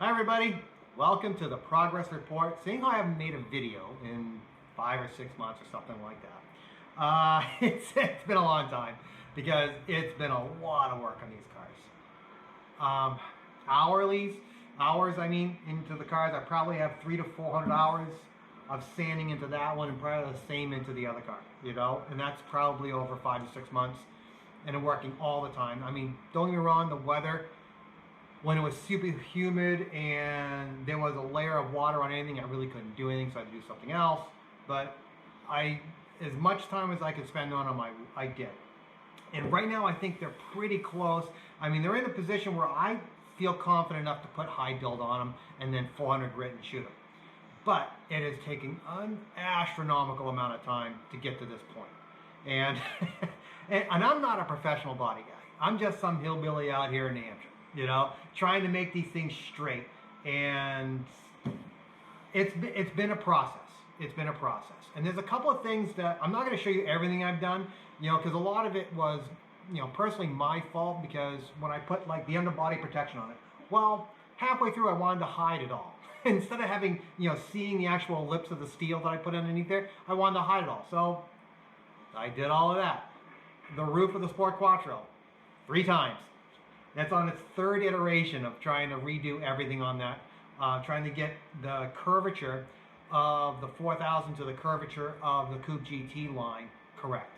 Hi everybody, welcome to the progress report. Seeing how I haven't made a video in 5 or 6 months or something like that. It's been a long time because it's been a lot of work on these cars. Hours I mean, into the cars. I probably have 300 to 400 hours of sanding into that one and probably the same into the other car, you know, and that's probably over 5 to 6 months and I'm working all the time. I mean, don't get me wrong, the weather, when it was super humid and there was a layer of water on anything, I really couldn't do anything, so I had to do something else. But as much time as I could spend on them, I did. And right now, I think they're pretty close. I mean, they're in a position where I feel confident enough to put high build on them and then 400 grit and shoot them. But it is taking an astronomical amount of time to get to this point. And, and I'm not a professional body guy. I'm just some hillbilly out here in New Hampshire, you know, trying to make these things straight. And it's been a process. It's been a process. And there's a couple of things that I'm not going to show you everything I've done, you know, because a lot of it was, you know, personally my fault, because when I put like the underbody protection on it, well, halfway through I wanted to hide it all. Instead of having, you know, seeing the actual lips of the steel that I put underneath there, I wanted to hide it all. So I did all of that. The roof of the Sport Quattro, 3 times. That's on its 3rd iteration of trying to redo everything on that, trying to get the curvature of the 4000 to the curvature of the Coupe GT line correct.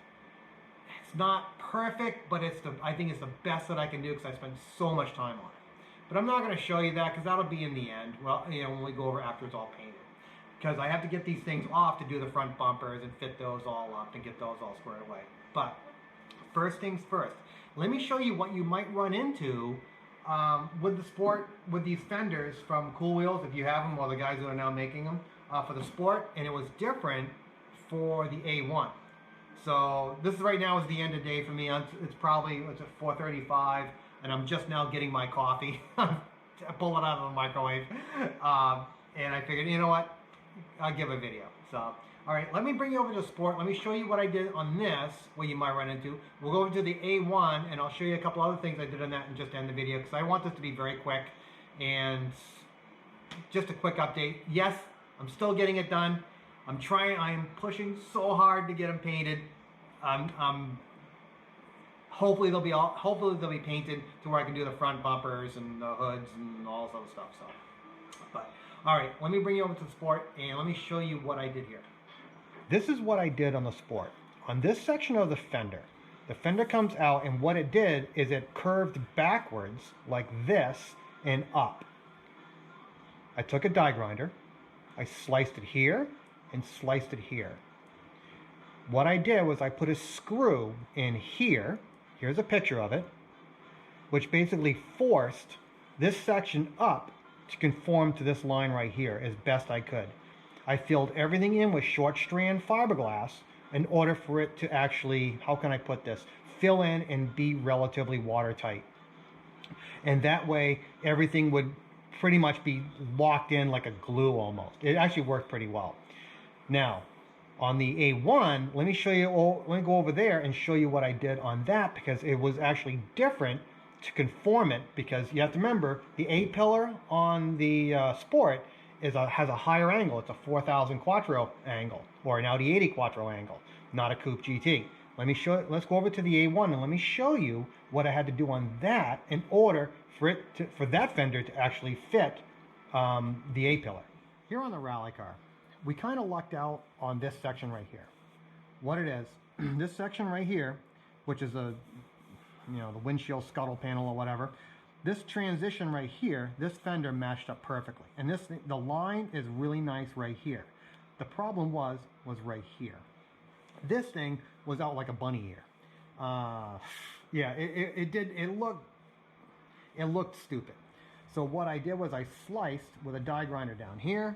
It's not perfect, but I think it's the best that I can do because I spent so much time on it. But I'm not going to show you that because that'll be in the end. Well, you know, when we go over after it's all painted. Because I have to get these things off to do the front bumpers and fit those all up and get those all squared away. But first things first, let me show you what you might run into with these fenders from Cool Wheels, if you have them, or the guys who are now making them for the Sport, and it was different for the A1. So this right now is the end of day for me. It's probably, it's at 4:35, and I'm just now getting my coffee. I pull it out of the microwave, and I figured, you know what, I'll give a video. So, all right, let me bring you over to the Sport. Let me show you what I did on this, what you might run into. We'll go over to the A1, and I'll show you a couple other things I did on that and just end the video, because I want this to be very quick. And just a quick update. Yes, I'm still getting it done. I'm trying, I am pushing so hard to get them painted. Hopefully they'll be painted to where I can do the front bumpers and the hoods and all this other stuff. So, but all right, let me bring you over to the Sport and let me show you what I did here. This is what I did on the Sport. On this section of the fender comes out, and what it did is it curved backwards like this and up. I took a die grinder, I sliced it here and sliced it here. What I did was I put a screw in here. Here's a picture of it, which basically forced this section up to conform to this line right here as best I could. I filled everything in with short strand fiberglass in order for it to actually, how can I put this, fill in and be relatively watertight. And that way everything would pretty much be locked in like a glue almost. It actually worked pretty well. Now, on the A1, let me show you, let me go over there and show you what I did on that, because it was actually different to conform it, because you have to remember the A-pillar on the Sport has a higher angle. It's a 4000 Quattro angle, or an Audi 80 Quattro angle, not a Coupe GT. Let's go over to the A1 and let me show you what I had to do on that in order for that fender to actually fit the A-pillar. Here on the rally car, we kind of lucked out on this section right here. What it is, this section right here, which is the windshield scuttle panel or whatever, this transition right here, this fender matched up perfectly. And the line is really nice right here. The problem was right here. This thing was out like a bunny ear. Yeah, it looked stupid. So what I did was I sliced with a die grinder down here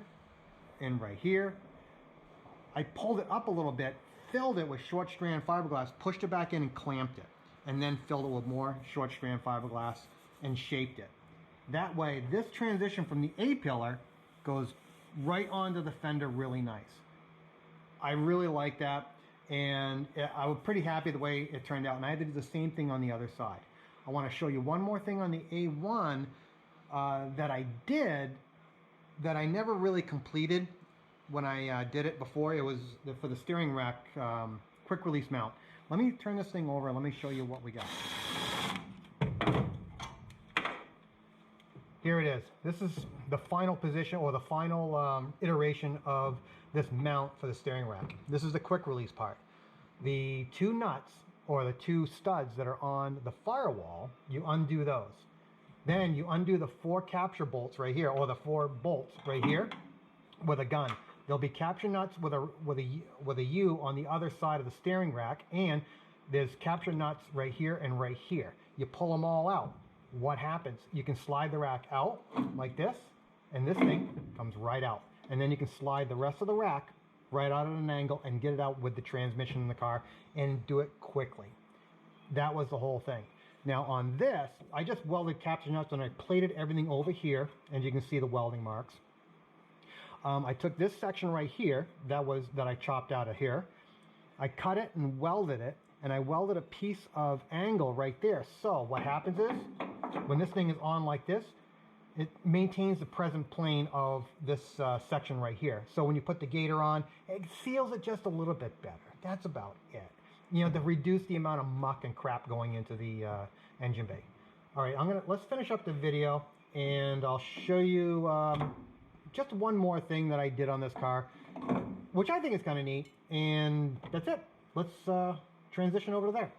and right here. I pulled it up a little bit, filled it with short strand fiberglass, pushed it back in and clamped it, and then filled it with more short strand fiberglass and shaped it. That way, this transition from the A-pillar goes right onto the fender really nice. I really like that, and I was pretty happy the way it turned out, and I had to do the same thing on the other side. I want to show you one more thing on the A1 that I did that I never really completed when I did it before. It was for the steering rack quick release mount. Let me turn this thing over and let me show you what we got. Here it is. This is the final position, or the final iteration of this mount for the steering rack. This is the quick release part. The two nuts, or the two studs that are on the firewall, you undo those. Then you undo the 4 capture bolts right here, or the 4 bolts right here with a gun. There'll be capture nuts with a U on the other side of the steering rack, and there's capture nuts right here and right here. You pull them all out. What happens? You can slide the rack out like this, and this thing comes right out. And then you can slide the rest of the rack right out at an angle and get it out with the transmission in the car and do it quickly. That was the whole thing. Now on this, I just welded capture nuts and I plated everything over here, and you can see the welding marks. I took this section right here that I chopped out of here. I cut it and welded it, and I welded a piece of angle right there. So what happens is, when this thing is on like this, it maintains the present plane of this section right here. So when you put the gator on, it seals it just a little bit better. That's about it. You know, to reduce the amount of muck and crap going into the engine bay. All right, let's finish up the video, and I'll show you just one more thing that I did on this car, which I think is kind of neat, and that's it. Let's transition over to there.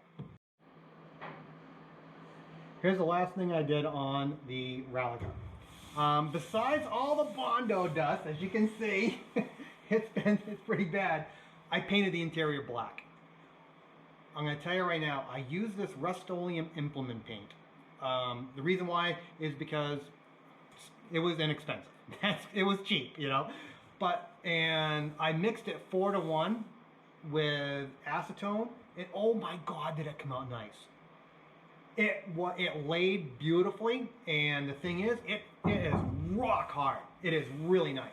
Here's the last thing I did on the Replica. Besides all the Bondo dust, as you can see, it's pretty bad, I painted the interior black. I'm going to tell you right now, I use this Rust-Oleum implement paint. The reason why is because it was inexpensive. It was cheap, you know. And I mixed it 4-to-1 with acetone, and oh my God, did it come out nice. It laid beautifully, and the thing is, it is rock hard. It is really nice.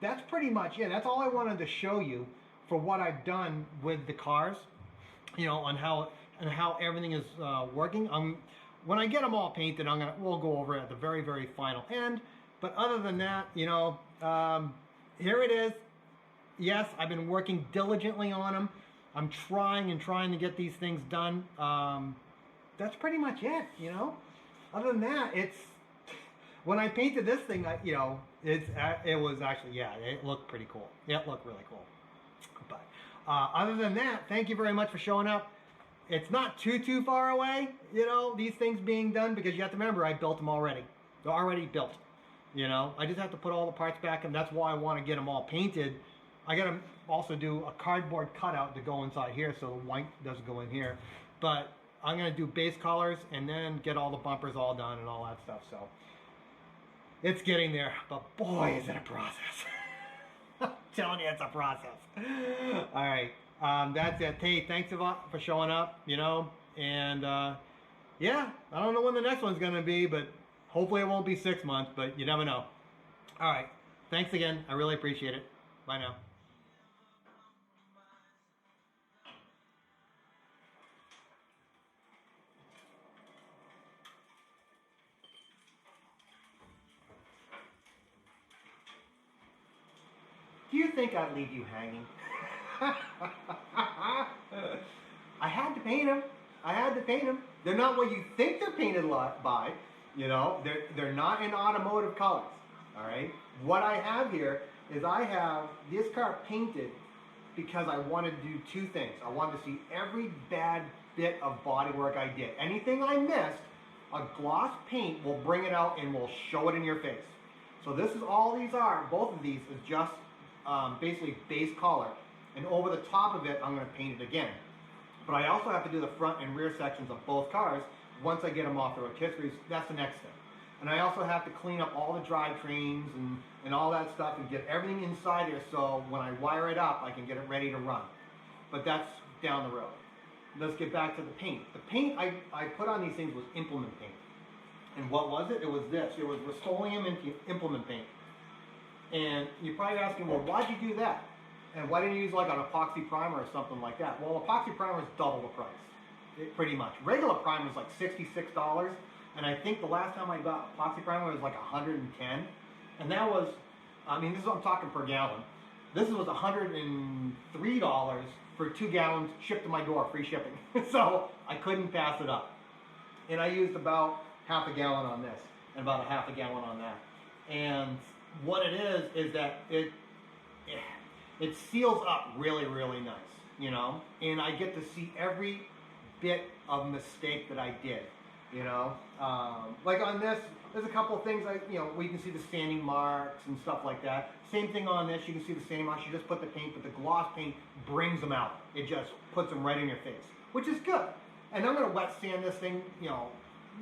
That's pretty much it. That's all I wanted to show you for what I've done with the cars, you know, on how everything is working. When I get them all painted, we'll go over it at the very, very final end. But other than that, you know, here it is. Yes, I've been working diligently on them. I'm trying to get these things done. That's pretty much it, you know. Other than that, when I painted this thing, you know, it was actually, yeah, it looked pretty cool. It looked really cool. But other than that, thank you very much for showing up. It's not too far away, you know, these things being done, because you have to remember, I built them already. They're already built, you know. I just have to put all the parts back, and that's why I want to get them all painted. I got to also do a cardboard cutout to go inside here so the white doesn't go in here. But I'm going to do base colors and then get all the bumpers all done and all that stuff. So it's getting there, but boy, is it a process. I'm telling you, it's a process. All right, that's it. Hey, thanks a lot for showing up, you know. And yeah, I don't know when the next one's going to be, but hopefully it won't be 6 months, but you never know. All right, thanks again. I really appreciate it. Bye now. Do you think I'd leave you hanging? I had to paint them. I had to paint them. They're not what you think they're painted by. You know, they're not in automotive colors. All right. What I have here is I have this car painted because I wanted to do 2 things. I wanted to see every bad bit of bodywork I did. Anything I missed, a gloss paint will bring it out and will show it in your face. So this is all these are. Both of these is just basically base color, and over the top of it I'm going to paint it again. But I also have to do the front and rear sections of both cars once I get them off the rotisseries. That's the next step. And I also have to clean up all the drivetrains and all that stuff and get everything inside here so when I wire it up I can get it ready to run. But that's down the road. Let's get back to the paint. The paint I put on these things was implement paint. And what was it? It was this. It was Rust-Oleum implement paint. And you're probably asking, well, why'd you do that? And why didn't you use like an epoxy primer or something like that? Well, epoxy primer is double the price, pretty much. Regular primer is like $66. And I think the last time I got epoxy primer was like 110. And that was, I mean, this is what I'm talking per gallon. This was $103 for 2 gallons shipped to my door, free shipping. So I couldn't pass it up. And I used about half a gallon on this and about a half a gallon on that. And what it is that it seals up really, really nice, you know? And I get to see every bit of mistake that I did, you know? Like on this, there's a couple of things like, you know, we can see the sanding marks and stuff like that. Same thing on this, you can see the sanding marks. You just put the paint, but the gloss paint brings them out. It just puts them right in your face, which is good. And I'm gonna wet sand this thing, you know,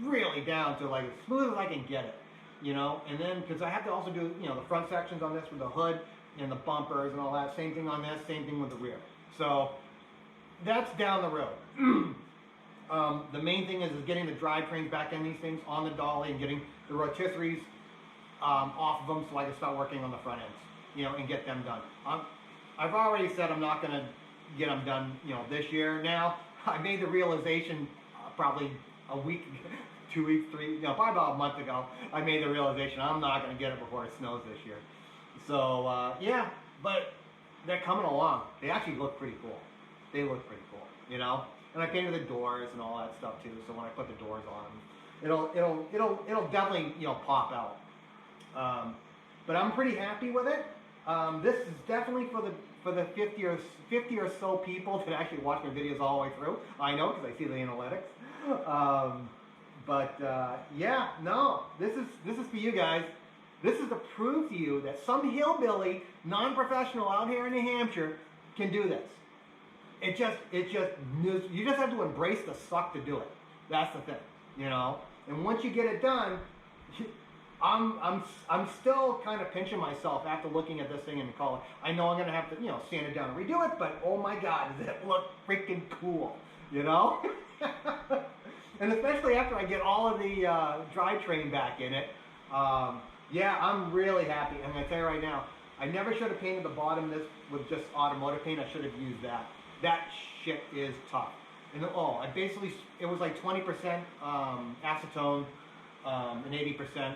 really down to like as smooth as I can get it, you know? And then, because I have to also do, you know, the front sections on this with the hood and the bumpers and all that. Same thing on this, same thing with the rear. So that's down the road. The main thing is getting the drivetrains back in these things on the dolly and getting the rotisseries off of them so I can start working on the front ends, you know, and get them done. I've already said I'm not going to get them done, you know, this year. Now, I made the realization probably a week, 2 weeks, 3, you know, probably about a month ago, I made the realization I'm not going to get it before it snows this year. So, yeah, but they're coming along. They actually look pretty cool. They look pretty cool, you know? And I painted the doors and all that stuff too, so when I put the doors on, it'll definitely, you know, pop out. But I'm pretty happy with it. This is definitely for the 50 or so people that actually watch my videos all the way through. I know because I see the analytics. Yeah, no, this is for you guys. This is to prove to you that some hillbilly, non-professional out here in New Hampshire can do this. You just have to embrace the suck to do it. That's the thing, you know. And once you get it done, I'm still kind of pinching myself after looking at this thing and calling. I know I'm gonna have to, you know, sand it down and redo it, but oh my God, does it look freaking cool, you know? And especially after I get all of the drivetrain back in it, yeah, I'm really happy. I'm gonna tell you right now, I never should have painted the bottom of this with just automotive paint. I should have used that. That shit is tough. And I basically, it was like 20% acetone and 80%,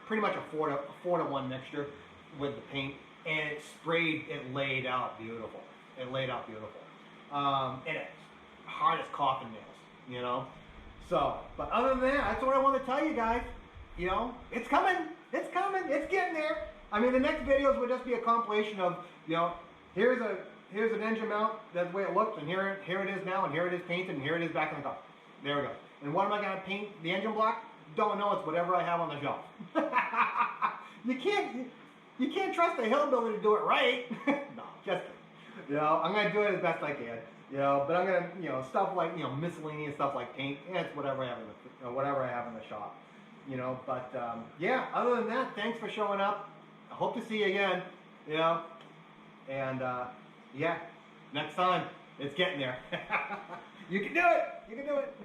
pretty much a 4 to 1 mixture with the paint. And it sprayed, it laid out beautiful. It laid out beautiful. And it's hard as coffin nails, you know? So, but other than that, that's what I want to tell you guys. You know, it's coming, it's coming, it's getting there. I mean, the next videos will just be a compilation of, you know, here's an engine mount, that's the way it looks, and here it is now, and here it is painted, and here it is back in the car. There we go. And what am I going to paint the engine block? Don't know, it's whatever I have on the shelf. You can't trust a hillbilly to do it right. No, just kidding. You know, I'm going to do it as best I can. You know, but I'm going to, you know, stuff like, you know, miscellaneous stuff like paint, it's whatever I have in the shop. You know, but yeah, other than that, thanks for showing up. I hope to see you again, you know, and yeah, next time, it's getting there. You can do it. You can do it.